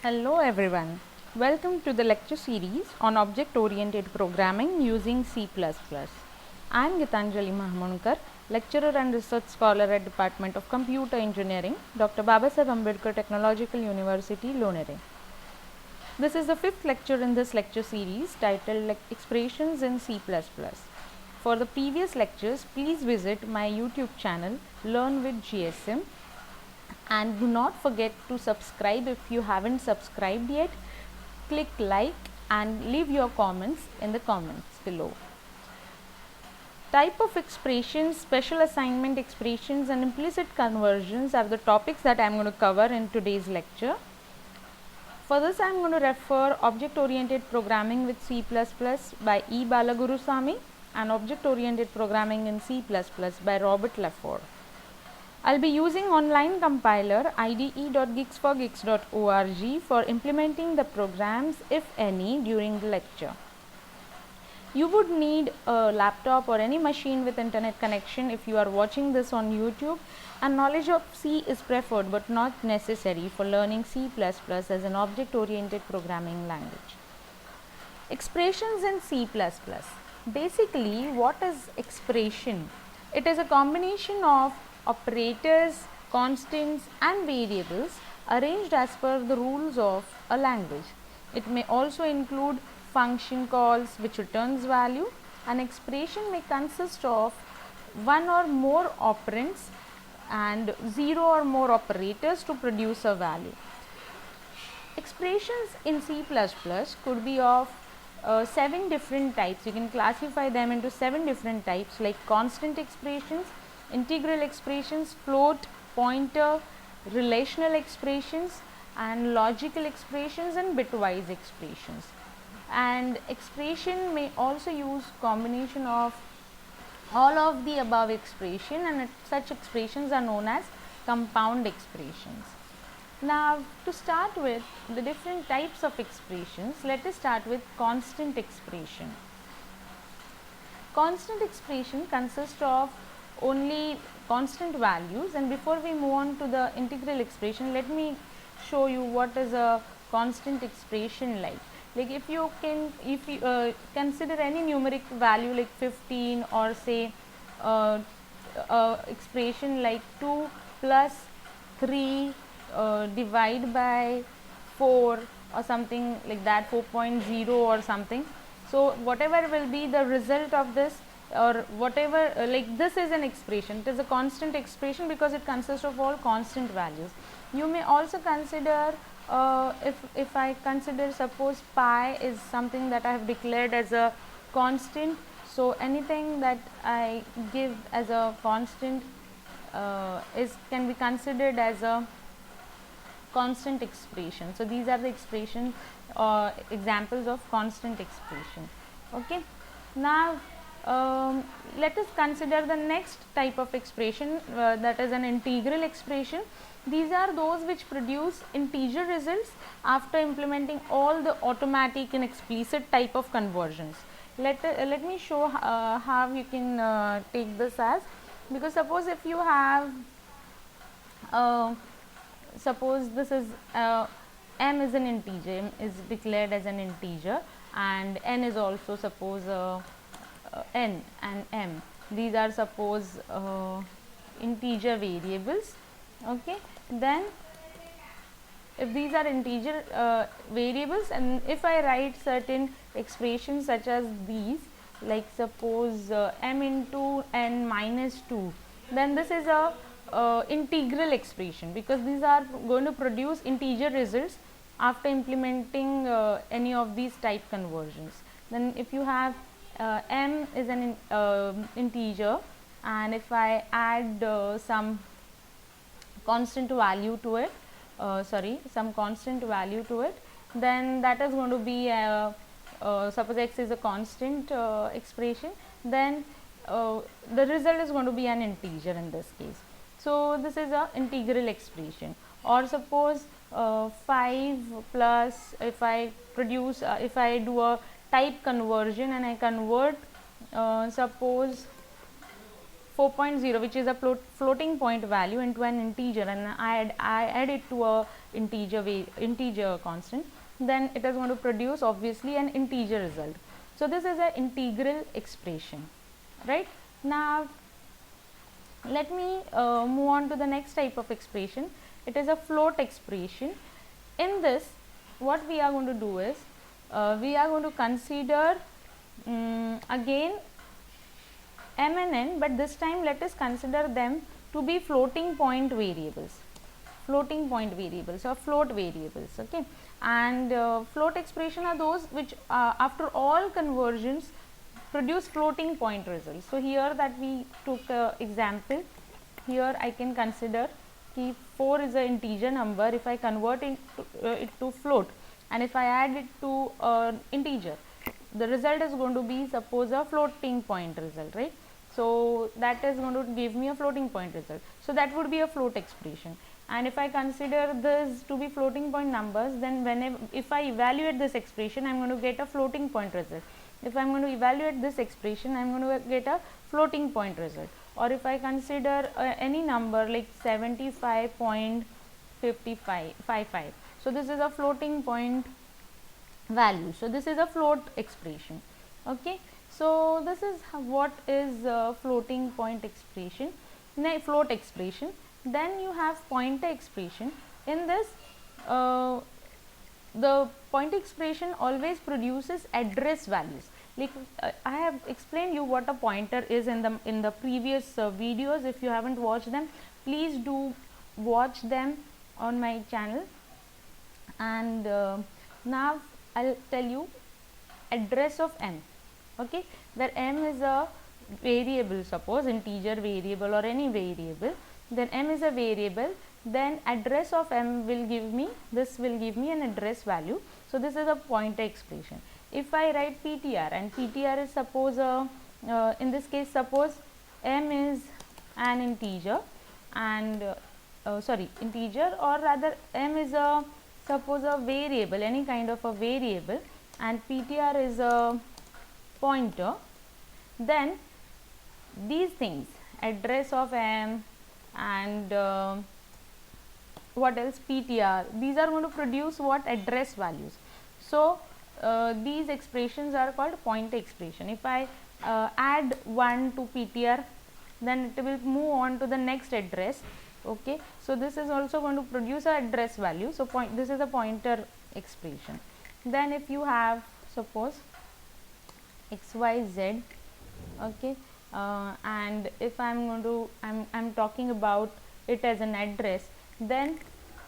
Hello everyone, welcome to the lecture series on object-oriented programming using C++. I am Gitanjali Mahamonkar, lecturer and research scholar at Department of Computer Engineering, Dr. Babasaheb Ambedkar Technological University, Lonere. This is the fifth lecture in this lecture series titled Expressions in C++. For the previous lectures, please visit my YouTube channel Learn with GSM, and do not forget to subscribe if you haven't subscribed yet. Click like and leave your comments in the comments below. Type of expressions, special assignment expressions and implicit conversions are the topics that I am going to cover in today's lecture. For this I am going to refer Object Oriented Programming with C++ by E. Balagurusamy and Object Oriented Programming in C++ by Robert Laffour. I'll be using online compiler ide.geeks4geeks.org for implementing the programs, if any, during the lecture. You would need a laptop or any machine with internet connection if you are watching this on YouTube, and knowledge of C is preferred but not necessary for learning C++ as an object-oriented programming language. Expressions in C++. Basically, what is expression? It is a combination of operators, constants and variables arranged as per the rules of a language. It may also include function calls which returns value. An expression may consist of one or more operands and zero or more operators to produce a value. Expressions in C++ could be of 7 different types. You can classify them into 7 different types, like constant expressions, integral expressions, float, pointer, relational expressions and logical expressions and bitwise expressions. And expression may also use combination of all of the above expression, and such expressions are known as compound expressions. Now, to start with the different types of expressions, let us start with constant expression. Constant expression consists of only constant values, and before we move on to the integral expression, let me show you what is a constant expression like. Like if you consider any numeric value like 15, or say expression like 2 plus 3 divide by 4 or something like that, 4.0 or something. So whatever will be the result of this, or whatever, like this is an expression. It is a constant expression because it consists of all constant values. You may also consider, if I consider, suppose pi is something that I have declared as a constant. So anything that I give as a constant can be considered as a constant expression. So these are the expression examples of constant expression. Okay. Now let us consider the next type of expression, that is an integral expression. These are those which produce integer results after implementing all the automatic and explicit type of conversions. Let me show how you can take this as, because suppose if you have suppose this is m is an integer, m is declared as an integer, and n is also suppose n and m. These are suppose integer variables. Okay, then if these are integer variables, and if I write certain expressions such as these, like suppose m into n minus 2, then this is a integral expression, because these are going to produce integer results after implementing any of these type conversions. Then if you have m is an integer, and if I add some constant value to it, then that is going to be suppose x is a constant expression, then the result is going to be an integer in this case. So this is a integral expression. Or suppose 5 plus, if I produce if I do a type conversion and I convert suppose 4.0, which is a floating point value, into an integer, and I add it to a integer constant, then it is going to produce obviously an integer result. So this is an integral expression, right? Now let me move on to the next type of expression. It is a float expression. In this, what we are going to do is we are going to consider again m and n, but this time let us consider them to be floating point variables, or float variables. Okay, and float expression are those which after all conversions produce floating point results. So here that we took example, here I can consider ki 4 is an integer number. If I convert it to float, and if I add it to integer, the result is going to be, suppose, a floating point result, right? So that is going to give me a floating point result. So that would be a float expression. And if I consider this to be floating point numbers, then whenever if I evaluate this expression, I am going to get a floating point result. If I am going to evaluate this expression, I am going to get a floating point result. Or if I consider any number like 75.55, so this is a floating point value. So this is a float expression. Okay, so this is what is floating point expression, float expression. Then you have pointer expression. In this, the pointer expression always produces address values. Like I have explained you what a pointer is in the previous videos. If you haven't watched them, please do watch them on my channel. And now I'll tell you address of m. Okay, where m is a variable, suppose integer variable or any variable, then m is a variable, then address of m will give me, this will give me an address value. So this is a pointer expression. If I write ptr, and ptr is, suppose in this case, suppose m is an integer, and integer, or rather m is a, suppose, a variable, any kind of a variable, and ptr is a pointer, then these things, address of m and what else, ptr, these are going to produce what, address values. So these expressions are called pointer expression. If I add 1 to ptr, then it will move on to the next address. Okay, so this is also going to produce a address value. So this is a pointer expression. Then if you have, suppose, xyz, okay, and if I'm going to, I'm talking about it as an address, then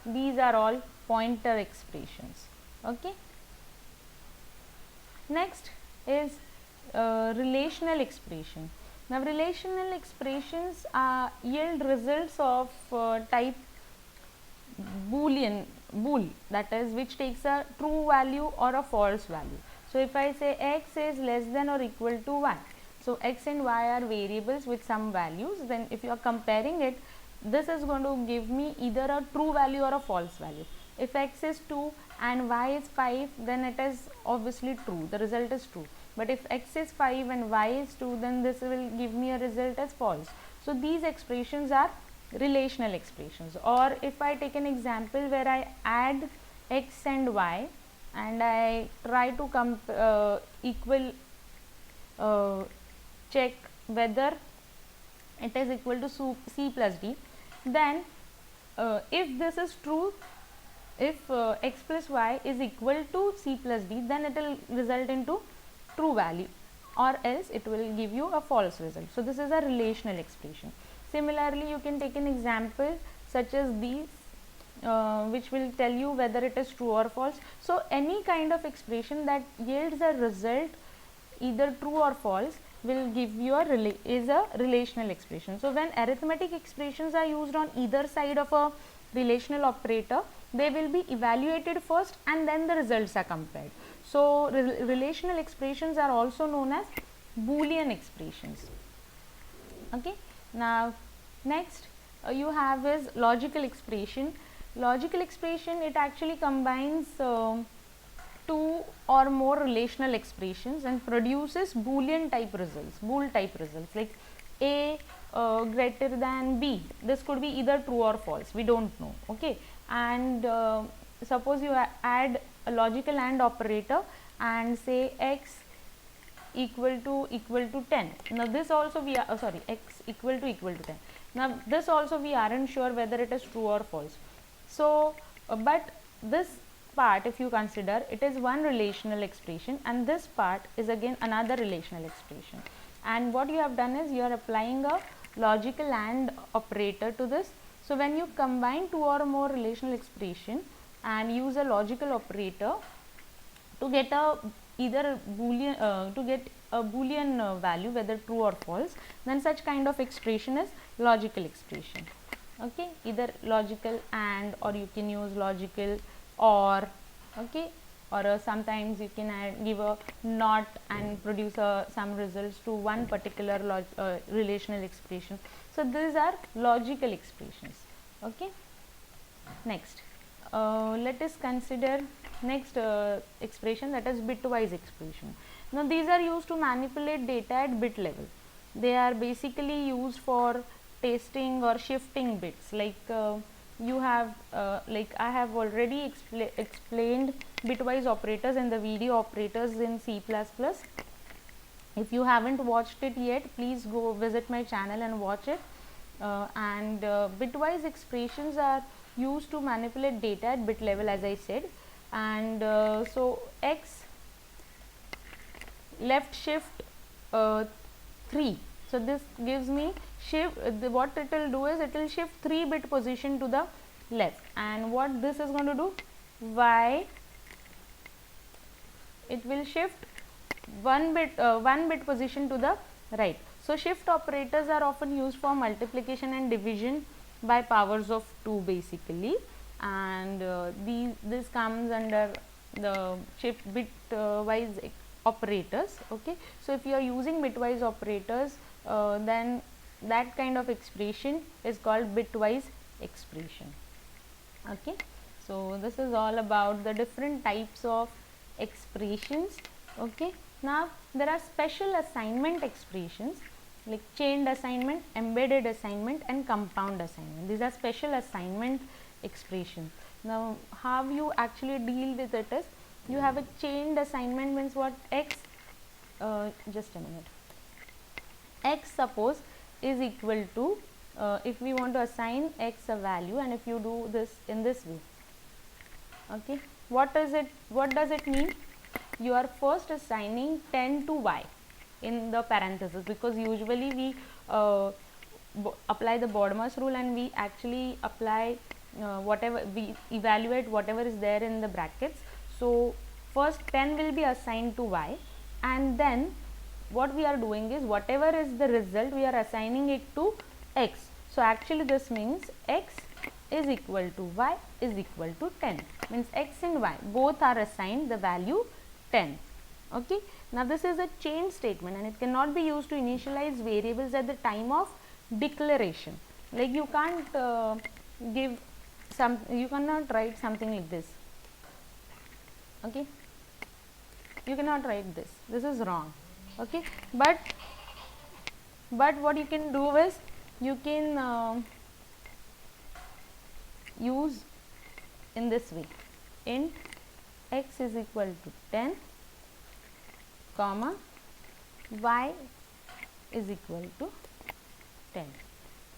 these are all pointer expressions. Okay, next is relational expression. Now relational expressions yield results of type bool, that is, which takes a true value or a false value. So if I say x is less than or equal to y, so x and y are variables with some values, then if you are comparing it, this is going to give me either a true value or a false value. If x is 2 and y is 5, then it is obviously true, the result is true. But if x is 5 and y is 2, then this will give me a result as false. So these expressions are relational expressions. Or if I take an example where I add x and y, and I try to check whether it is equal to c plus d, then if this is true, if x plus y is equal to c plus d, then it will result into true value, or else it will give you a false result. So this is a relational expression. Similarly, you can take an example such as these, which will tell you whether it is true or false. So any kind of expression that yields a result either true or false will give you a relational expression. So when arithmetic expressions are used on either side of a relational operator, they will be evaluated first and then the results are compared. So relational expressions are also known as Boolean expressions. Okay, now next you have is logical expression. Logical expression, it actually combines two or more relational expressions and produces Boolean type results, bool type results, like A greater than B. This could be either true or false, we don't know. Okay, and suppose you add a logical AND operator and say x equal to 10. Now this also we are sorry, x equal to 10. Now this also we aren't sure whether it is true or false. So but this part, if you consider, it is one relational expression and this part is again another relational expression, and what you have done is you are applying a logical AND operator to this. So when you combine two or more relational expression and use a logical operator to get a either boolean to get a boolean value, whether true or false, then such kind of expression is logical expression. Okay, either logical AND, or you can use logical OR. Okay, or sometimes you can give a NOT and produce some results to one particular relational expression. So these are logical expressions. Okay, next let us consider next expression, that is bitwise expression. Now these are used to manipulate data at bit level. They are basically used for testing or shifting bits, like you have like I have already explained bitwise operators in the video operators in C++. If you haven't watched it yet, please go visit my channel and watch it. And bitwise expressions are used to manipulate data at bit level, as I said. And so x left shift 3. So this gives me shift, what it will do is it will shift 3 bit position to the left, and what this is going to do, y, it will shift 1 bit position to the right. So shift operators are often used for multiplication and division by powers of 2 basically, and this comes under the shift bitwise operators. Okay, so if you are using bitwise operators, then that kind of expression is called bitwise expression. Okay, so this is all about the different types of expressions. Okay, now there are special assignment expressions like chained assignment, embedded assignment, and compound assignment. These are special assignment expressions. Now how you actually deal with it is, you have a chained assignment, means what, x just a minute, x suppose is equal to if we want to assign x a value, and if you do this in this way, okay, what does it mean? You are first assigning 10 to y in the parenthesis, because usually we apply the BODMAS rule and we actually apply whatever we evaluate whatever is there in the brackets. So first 10 will be assigned to y, and then what we are doing is whatever is the result we are assigning it to x. So actually this means x is equal to y is equal to 10, means x and y both are assigned the value 10. Okay, now this is a chain statement and it cannot be used to initialize variables at the time of declaration. Like you can't you cannot write something like this. Okay, you cannot write this, this is wrong. Okay, but what you can do is you can use in this way, int x is equal to 10 comma y is equal to 10.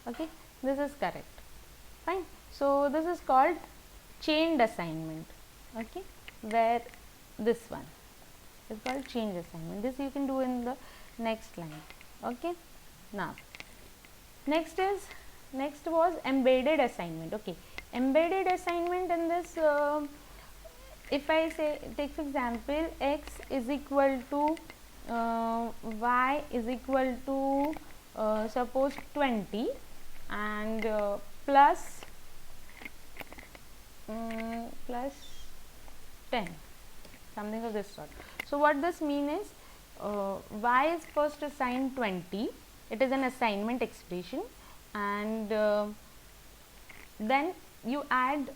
Okay, this is correct, fine. So this is called chained assignment. Okay, where this one is called chained assignment. This you can do in the next line. Okay, now next was embedded assignment. Okay, embedded assignment in this, if I say, take for example, x is equal to y is equal to suppose 20 and plus 10, something of this sort. So what this mean is, y is first assigned 20, it is an assignment expression, and then you add,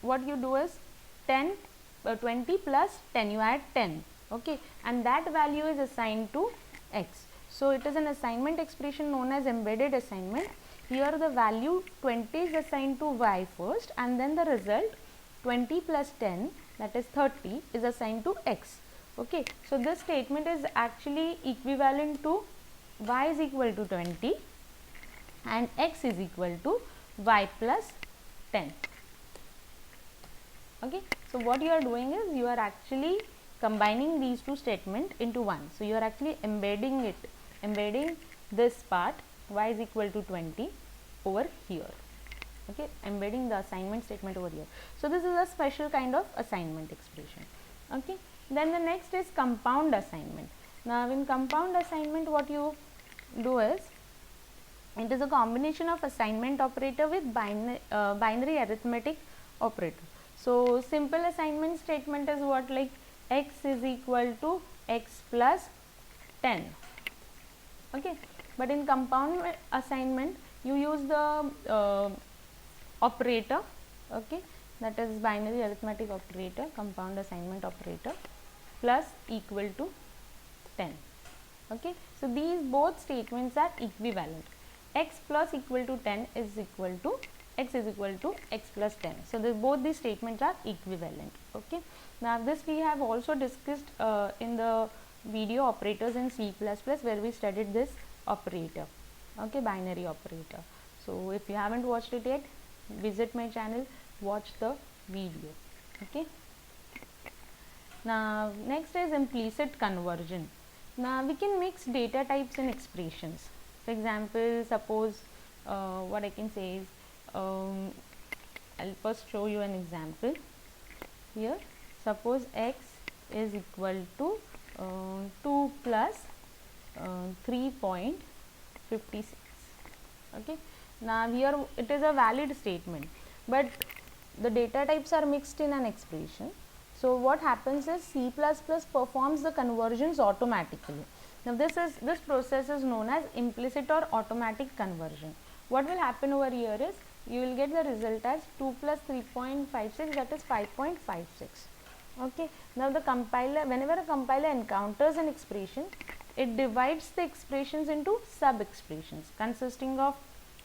what you do is 20 plus 10, you add 10. Okay, and that value is assigned to x. So it is an assignment expression known as embedded assignment. Here the value 20 is assigned to y first, and then the result 20 plus 10, that is 30, is assigned to x. Okay, so this statement is actually equivalent to y is equal to 20 and x is equal to y plus 10. Okay, so what you are doing is you are actually combining these two statements into one. So you are actually embedding this part y is equal to 20 over here. Okay, embedding the assignment statement over here. So this is a special kind of assignment expression. Okay, then the next is compound assignment. Now in compound assignment, what you do is, it is a combination of assignment operator with binary arithmetic operator. So simple assignment statement is what, like x is equal to x plus 10. Okay, but in compound assignment you use the operator, okay, that is binary arithmetic operator, compound assignment operator, plus equal to 10. Okay, so these both statements are equivalent. X plus equal to 10 is equal to x is equal to x plus 10. So both these statements are equivalent. Okay, now this we have also discussed in the video operators in C++, where we studied this operator, okay, binary operator. So if you haven't watched it yet, visit my channel, watch the video. Okay, now next is implicit conversion. Now we can mix data types and expressions. For example, suppose what I can say is, I'll first show you an example here. Suppose x is equal to 2 plus 3.56. Okay, now here it is a valid statement, but the data types are mixed in an expression. So what happens is C++ performs the conversions automatically. Now this process is known as implicit or automatic conversion. What will happen over here is, you will get the result as 2 plus 3.56, that is 5.56. Okay, now the compiler, whenever a compiler encounters an expression, it divides the expressions into sub expressions consisting of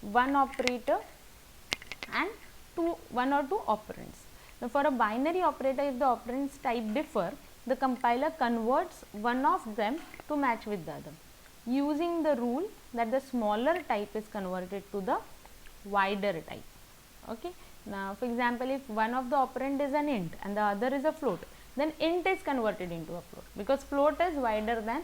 one operator and one or two operands. Now for a binary operator, if the operands type differ, the compiler converts one of them to match with the other, using the rule that the smaller type is converted to the wider type. Okay, now for example, if one of the operand is an int and the other is a float, then int is converted into a float, because float is wider than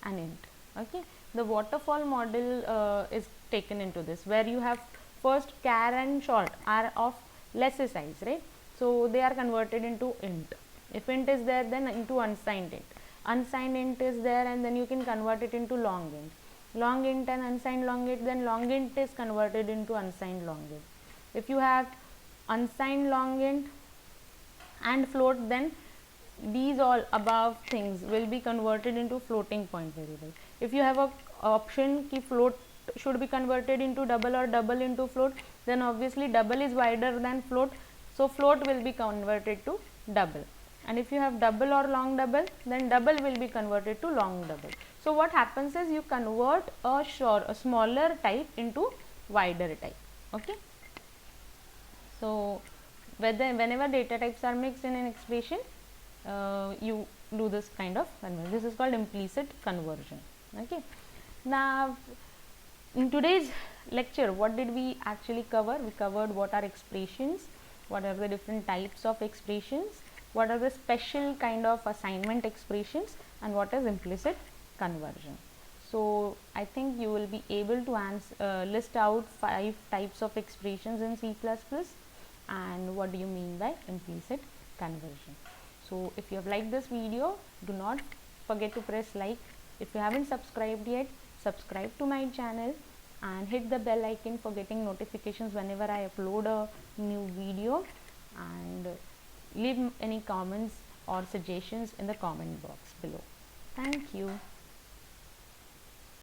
an int. Okay, the waterfall model is taken into this, where you have first char and short are of lesser size, right? So they are converted into int. If int is there, then into unsigned int. Unsigned int is there, and then you can convert it into long int. Long int and unsigned long int, then long int is converted into unsigned long int. If you have unsigned long int and float, then these all above things will be converted into floating point variable. If you have a option ki float should be converted into double or double into float, then obviously double is wider than float, so float will be converted to double. And if you have double or long double, then double will be converted to long double. So what happens is, you convert a smaller type into wider type. Okay, so whenever data types are mixed in an expression, you do this kind of conversion. This is called implicit conversion. Okay, now in today's lecture, what did we actually cover? We covered what are expressions, what are the different types of expressions, what are the special kind of assignment expressions, and what is implicit conversion. So I think you will be able to list out 5 types of expressions in C++, and what do you mean by implicit conversion. So if you have liked this video, do not forget to press like. If you haven't subscribed yet, subscribe to my channel and hit the bell icon for getting notifications whenever I upload a new video, and leave any comments or suggestions in the comment box below. Thank you.